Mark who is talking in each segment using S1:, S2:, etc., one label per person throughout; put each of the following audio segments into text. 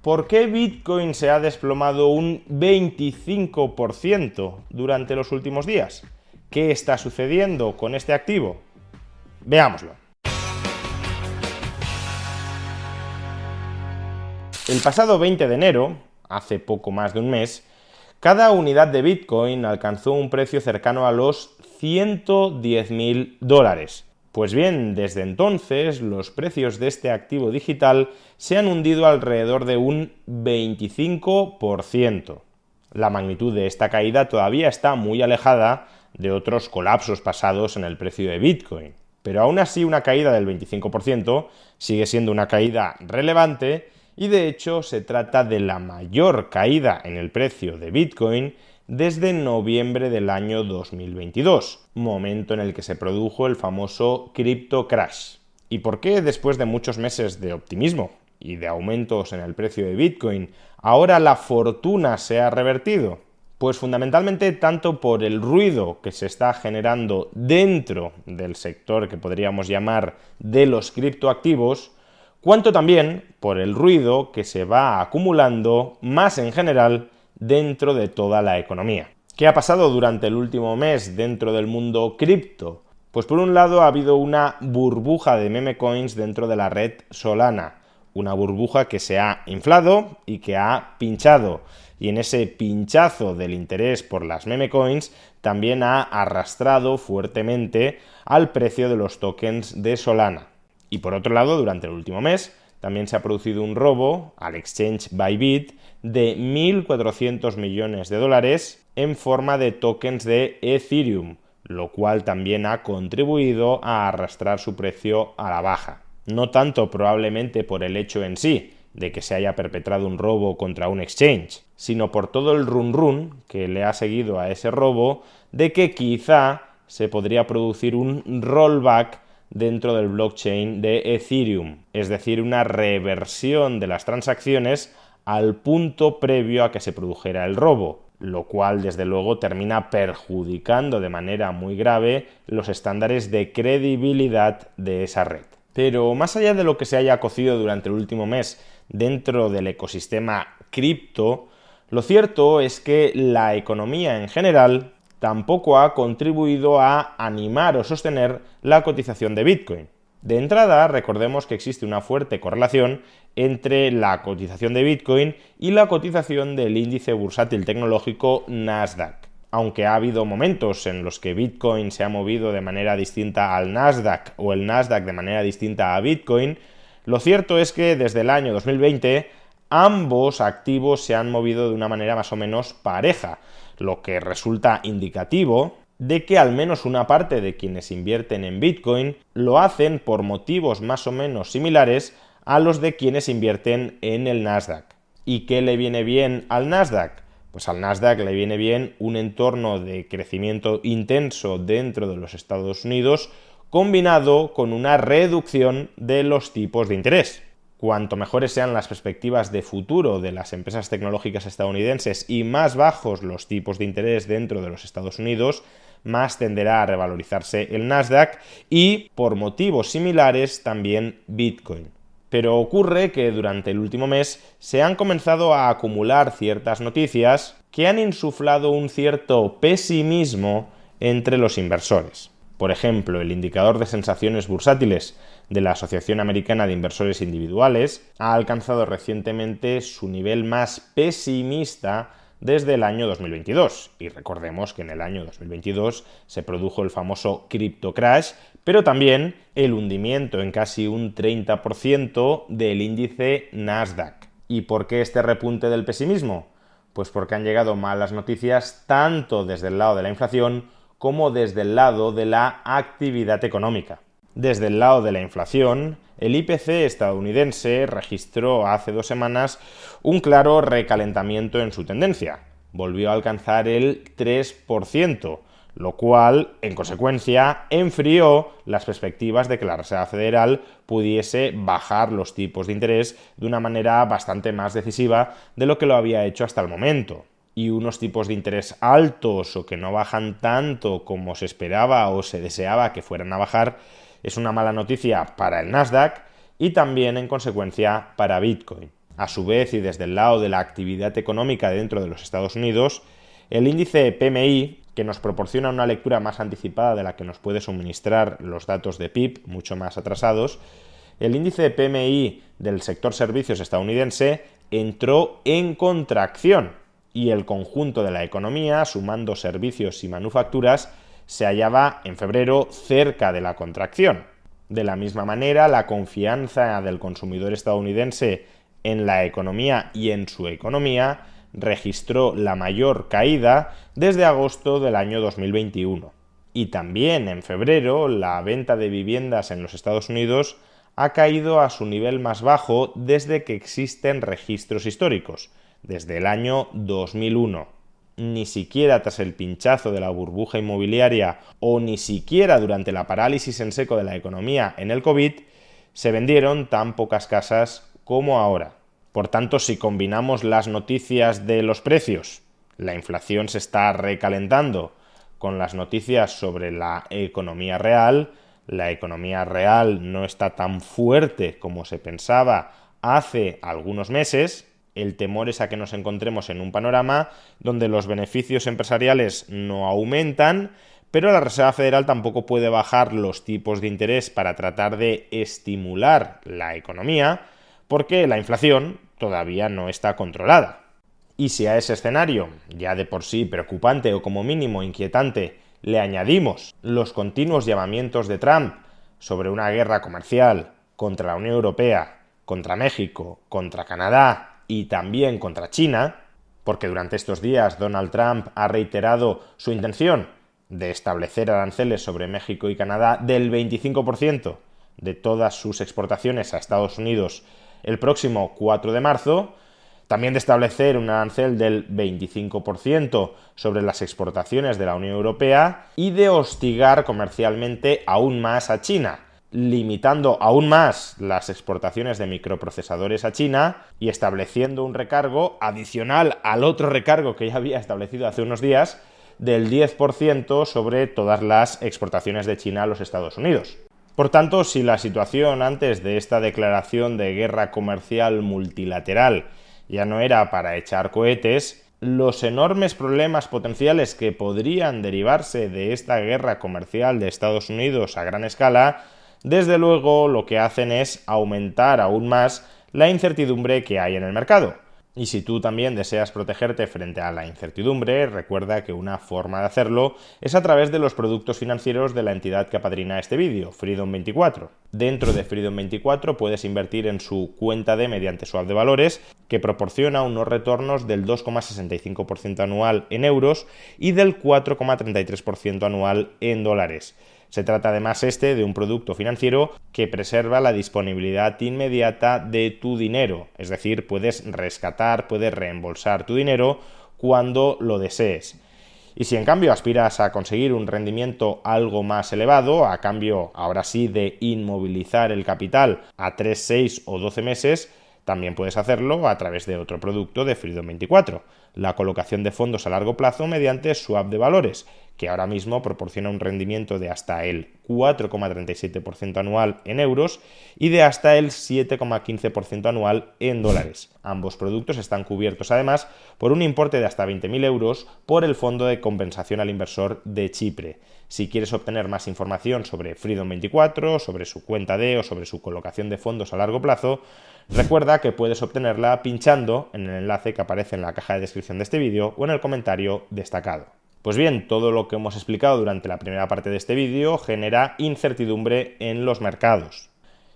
S1: ¿Por qué Bitcoin se ha desplomado un 25% durante los últimos días? ¿Qué está sucediendo con este activo? Veámoslo. El pasado 20 de enero, hace poco más de un mes, cada unidad de Bitcoin alcanzó un precio cercano a los $110.000. Pues bien, desde entonces los precios de este activo digital se han hundido alrededor de un 25%. La magnitud de esta caída todavía está muy alejada de otros colapsos pasados en el precio de Bitcoin. Pero aún así una caída del 25% sigue siendo una caída relevante y de hecho se trata de la mayor caída en el precio de Bitcoin desde noviembre del año 2022, momento en el que se produjo el famoso crypto crash. ¿Y por qué después de muchos meses de optimismo y de aumentos en el precio de Bitcoin, ahora la fortuna se ha revertido? Pues fundamentalmente tanto por el ruido que se está generando dentro del sector que podríamos llamar de los criptoactivos, cuanto también por el ruido que se va acumulando más en general dentro de toda la economía. ¿Qué ha pasado durante el último mes dentro del mundo cripto? Pues por un lado ha habido una burbuja de meme coins dentro de la red Solana, una burbuja que se ha inflado y que ha pinchado, y en ese pinchazo del interés por las meme coins también ha arrastrado fuertemente al precio de los tokens de Solana. Y por otro lado, durante el último mes también se ha producido un robo al exchange Bybit de 1.400 millones de dólares en forma de tokens de Ethereum, lo cual también ha contribuido a arrastrar su precio a la baja. No tanto probablemente por el hecho en sí de que se haya perpetrado un robo contra un exchange, sino por todo el run que le ha seguido a ese robo de que quizá se podría producir un rollback dentro del blockchain de Ethereum, es decir, una reversión de las transacciones al punto previo a que se produjera el robo, lo cual desde luego termina perjudicando de manera muy grave los estándares de credibilidad de esa red. Pero más allá de lo que se haya cocido durante el último mes dentro del ecosistema cripto, lo cierto es que la economía en general tampoco ha contribuido a animar o sostener la cotización de Bitcoin. De entrada, recordemos que existe una fuerte correlación entre la cotización de Bitcoin y la cotización del índice bursátil tecnológico Nasdaq. Aunque ha habido momentos en los que Bitcoin se ha movido de manera distinta al Nasdaq o el Nasdaq de manera distinta a Bitcoin, lo cierto es que desde el año 2020 ambos activos se han movido de una manera más o menos pareja, lo que resulta indicativo de que al menos una parte de quienes invierten en Bitcoin lo hacen por motivos más o menos similares a los de quienes invierten en el Nasdaq. ¿Y qué le viene bien al Nasdaq? Pues al Nasdaq le viene bien un entorno de crecimiento intenso dentro de los Estados Unidos combinado con una reducción de los tipos de interés. Cuanto mejores sean las perspectivas de futuro de las empresas tecnológicas estadounidenses y más bajos los tipos de interés dentro de los Estados Unidos, más tenderá a revalorizarse el Nasdaq y, por motivos similares, también Bitcoin. Pero ocurre que durante el último mes se han comenzado a acumular ciertas noticias que han insuflado un cierto pesimismo entre los inversores. Por ejemplo, el indicador de sensaciones bursátiles de la Asociación Americana de Inversores Individuales ha alcanzado recientemente su nivel más pesimista desde el año 2022. Y recordemos que en el año 2022 se produjo el famoso crypto crash, pero también el hundimiento en casi un 30% del índice Nasdaq. ¿Y por qué este repunte del pesimismo? Pues porque han llegado malas noticias tanto desde el lado de la inflación como desde el lado de la actividad económica. Desde el lado de la inflación, el IPC estadounidense registró hace 2 semanas un claro recalentamiento en su tendencia. Volvió a alcanzar el 3%, lo cual, en consecuencia, enfrió las perspectivas de que la Reserva Federal pudiese bajar los tipos de interés de una manera bastante más decisiva de lo que lo había hecho hasta el momento. Y unos tipos de interés altos o que no bajan tanto como se esperaba o se deseaba que fueran a bajar es una mala noticia para el Nasdaq y también en consecuencia para Bitcoin. A su vez, y desde el lado de la actividad económica dentro de los Estados Unidos, el índice PMI, que nos proporciona una lectura más anticipada de la que nos puede suministrar los datos de PIB, mucho más atrasados, el índice PMI del sector servicios estadounidense entró en contracción y el conjunto de la economía, sumando servicios y manufacturas, se hallaba en febrero cerca de la contracción. De la misma manera, la confianza del consumidor estadounidense en la economía y en su economía registró la mayor caída desde agosto del año 2021. Y también en febrero, la venta de viviendas en los Estados Unidos ha caído a su nivel más bajo desde que existen registros históricos, desde el año 2001. Ni siquiera tras el pinchazo de la burbuja inmobiliaria o ni siquiera durante la parálisis en seco de la economía en el COVID, se vendieron tan pocas casas como ahora. Por tanto, si combinamos las noticias de los precios, la inflación se está recalentando, con las noticias sobre la economía real no está tan fuerte como se pensaba hace algunos meses. El temor es a que nos encontremos en un panorama donde los beneficios empresariales no aumentan, pero la Reserva Federal tampoco puede bajar los tipos de interés para tratar de estimular la economía, porque la inflación todavía no está controlada. Y si a ese escenario, ya de por sí preocupante o como mínimo inquietante, le añadimos los continuos llamamientos de Trump sobre una guerra comercial contra la Unión Europea, contra México, contra Canadá y también contra China, porque durante estos días Donald Trump ha reiterado su intención de establecer aranceles sobre México y Canadá del 25% de todas sus exportaciones a Estados Unidos el próximo 4 de marzo, también de establecer un arancel del 25% sobre las exportaciones de la Unión Europea y de hostigar comercialmente aún más a China, limitando aún más las exportaciones de microprocesadores a China y estableciendo un recargo adicional al otro recargo que ya había establecido hace unos días del 10% sobre todas las exportaciones de China a los Estados Unidos. Por tanto, si la situación antes de esta declaración de guerra comercial multilateral ya no era para echar cohetes, los enormes problemas potenciales que podrían derivarse de esta guerra comercial de Estados Unidos a gran escala, desde luego lo que hacen es aumentar aún más la incertidumbre que hay en el mercado. Y si tú también deseas protegerte frente a la incertidumbre, recuerda que una forma de hacerlo es a través de los productos financieros de la entidad que apadrina este vídeo, Freedom24. Dentro de Freedom24 puedes invertir en su cuenta mediante swap de valores, que proporciona unos retornos del 2,65% anual en euros y del 4,33% anual en dólares. Se trata además de un producto financiero que preserva la disponibilidad inmediata de tu dinero, es decir, puedes rescatar, puedes reembolsar tu dinero cuando lo desees. Y si en cambio aspiras a conseguir un rendimiento algo más elevado, a cambio ahora sí de inmovilizar el capital a 3, 6 o 12 meses, también puedes hacerlo a través de otro producto de Freedom24, la colocación de fondos a largo plazo mediante swap de valores, que ahora mismo proporciona un rendimiento de hasta el 4,37% anual en euros y de hasta el 7,15% anual en dólares. Ambos productos están cubiertos además por un importe de hasta 20.000 euros por el Fondo de Compensación al Inversor de Chipre. Si quieres obtener más información sobre Freedom24, sobre su cuenta o sobre su colocación de fondos a largo plazo, recuerda que puedes obtenerla pinchando en el enlace que aparece en la caja de descripción de este vídeo o en el comentario destacado. Pues bien, todo lo que hemos explicado durante la primera parte de este vídeo genera incertidumbre en los mercados.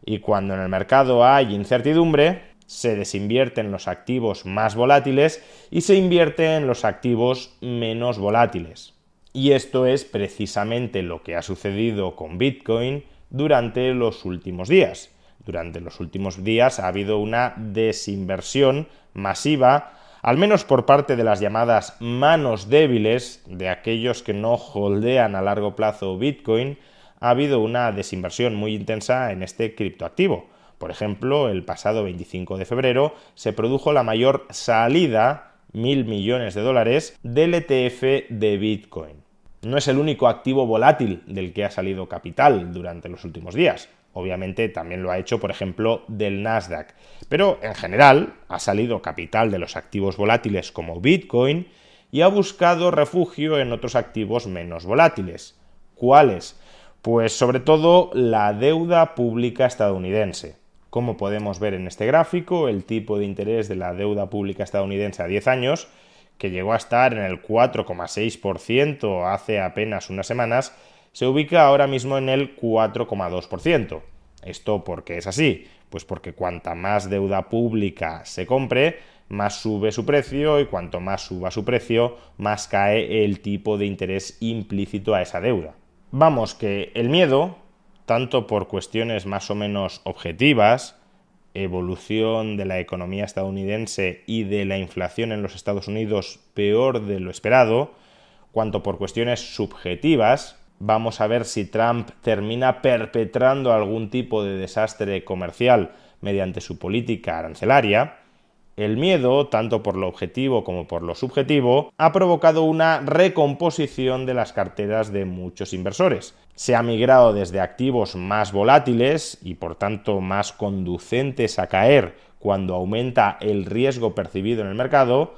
S1: Y cuando en el mercado hay incertidumbre, se desinvierte en los activos más volátiles y se invierte en los activos menos volátiles. Y esto es precisamente lo que ha sucedido con Bitcoin durante los últimos días. Durante los últimos días ha habido una desinversión masiva, al menos por parte de las llamadas manos débiles, de aquellos que no holdean a largo plazo Bitcoin. Ha habido una desinversión muy intensa en este criptoactivo. Por ejemplo, el pasado 25 de febrero se produjo la mayor salida, 1.000 millones de dólares, del ETF de Bitcoin. No es el único activo volátil del que ha salido capital durante los últimos días. Obviamente también lo ha hecho, por ejemplo, del Nasdaq. Pero en general ha salido capital de los activos volátiles como Bitcoin y ha buscado refugio en otros activos menos volátiles. ¿Cuáles? Pues sobre todo la deuda pública estadounidense. Como podemos ver en este gráfico, el tipo de interés de la deuda pública estadounidense a 10 años, que llegó a estar en el 4,6% hace apenas unas semanas, se ubica ahora mismo en el 4,2%. ¿Esto por qué es así? Pues porque cuanta más deuda pública se compre, más sube su precio, y cuanto más suba su precio, más cae el tipo de interés implícito a esa deuda. Vamos, que el miedo, tanto por cuestiones más o menos objetivas, evolución de la economía estadounidense y de la inflación en los Estados Unidos peor de lo esperado, cuanto por cuestiones subjetivas, vamos a ver si Trump termina perpetrando algún tipo de desastre comercial mediante su política arancelaria. El miedo, tanto por lo objetivo como por lo subjetivo, ha provocado una recomposición de las carteras de muchos inversores. Se ha migrado desde activos más volátiles y por tanto más conducentes a caer cuando aumenta el riesgo percibido en el mercado,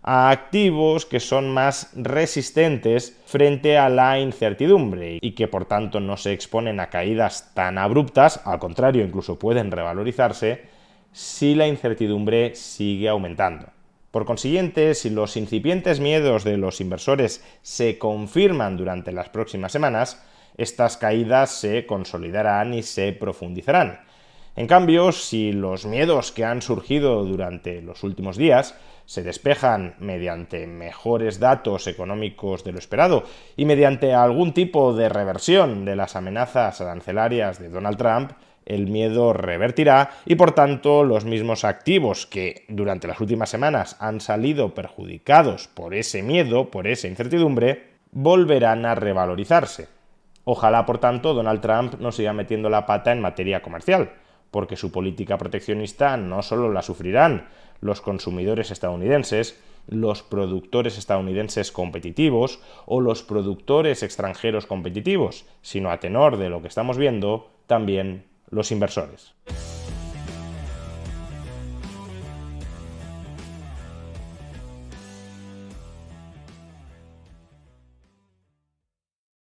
S1: a activos que son más resistentes frente a la incertidumbre y que por tanto no se exponen a caídas tan abruptas, al contrario, incluso pueden revalorizarse si la incertidumbre sigue aumentando. Por consiguiente, si los incipientes miedos de los inversores se confirman durante las próximas semanas, estas caídas se consolidarán y se profundizarán. En cambio, si los miedos que han surgido durante los últimos días se despejan mediante mejores datos económicos de lo esperado y mediante algún tipo de reversión de las amenazas arancelarias de Donald Trump, el miedo revertirá y por tanto los mismos activos que durante las últimas semanas han salido perjudicados por ese miedo, por esa incertidumbre, volverán a revalorizarse. Ojalá, por tanto, Donald Trump no siga metiendo la pata en materia comercial, porque su política proteccionista no solo la sufrirán los consumidores estadounidenses, los productores estadounidenses competitivos o los productores extranjeros competitivos, sino a tenor de lo que estamos viendo, también los inversores.